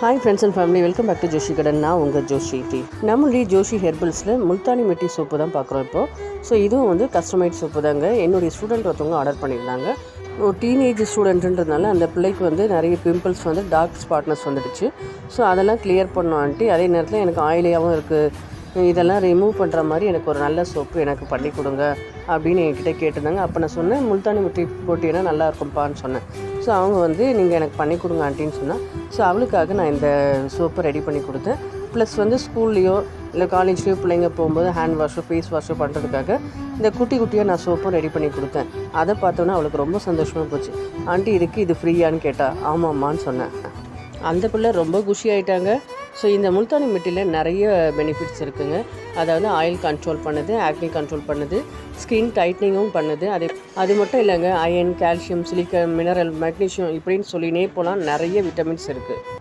Hi friends and family, welcome back to Joshi கடன். நான் உங்கள் ஜோஷி டீ. நம்மளுடைய ஜோஷி ஹெர்பல்ஸில் முல்தானி மெட்டி சோப்பு தான் பார்க்குறோம் இப்போது. ஸோ இதுவும் வந்து கஸ்டமைட் சோப்பு தாங்க. என்னுடைய ஸ்டூடெண்ட் ஒருத்தவங்க ஆர்டர் பண்ணியிருந்தாங்க. ஒரு டீனேஜ் ஸ்டூடெண்ட்டுன்றதுனால அந்த பிள்ளைக்கு வந்து நிறைய பிம்பிள்ஸ் வந்து டார்க் ஸ்பாட்னஸ் வந்துடுச்சு. ஸோ அதெல்லாம் கிளியர் பண்ணோம் ஆண்டி. அதே நேரத்தில் எனக்கு ஆயிலியாகவும் இருக்குது, இதெல்லாம் ரிமூவ் பண்ணுற மாதிரி எனக்கு ஒரு நல்ல சோப்பு எனக்கு பண்ணி கொடுங்க அப்படின்னு என்கிட்ட கேட்டிருந்தாங்க. அப்போ நான் சொன்னேன், முல்தானி மெட்டி போட்டிங்கன்னா நல்லா இருக்கும்ப்பான்னு சொன்னேன். ஸோ அவங்க வந்து நீங்கள் எனக்கு பண்ணி கொடுங்க ஆண்டின்னு சொன்னால், ஸோ அவளுக்காக நான் இந்த சோப்பை ரெடி பண்ணி கொடுத்தேன். ப்ளஸ் வந்து ஸ்கூல்லையோ இல்லை காலேஜ்லேயோ பிள்ளைங்க போகும்போது ஹேண்ட் வாஷோ ஃபேஸ் வாஷோ பண்ணுறதுக்காக இந்த குட்டி குட்டியாக நான் சோப்பும் ரெடி பண்ணி கொடுத்தேன். அதை பார்த்தோன்னா அவளுக்கு ரொம்ப சந்தோஷமாக போச்சு. ஆண்டி இது ஃப்ரீயான்னு கேட்டால் ஆமாம்மான்னு சொன்னேன். அந்த பிள்ளை ரொம்ப குஷி ஆகிட்டாங்க. ஸோ இந்த முல்தானி மெட்டியில் நிறைய பெனிஃபிட்ஸ் இருக்குதுங்க. அதாவது ஆயில் கண்ட்ரோல் பண்ணுது, ஆக்னி கண்ட்ரோல் பண்ணுது, ஸ்கின் டைட்னிங்கும் பண்ணுது. அது மட்டும் இல்லைங்க, iron, calcium, silicon, mineral, magnesium இப்படின்னு சொல்லினே போகலாம். நிறைய விட்டமின்ஸ் இருக்குது.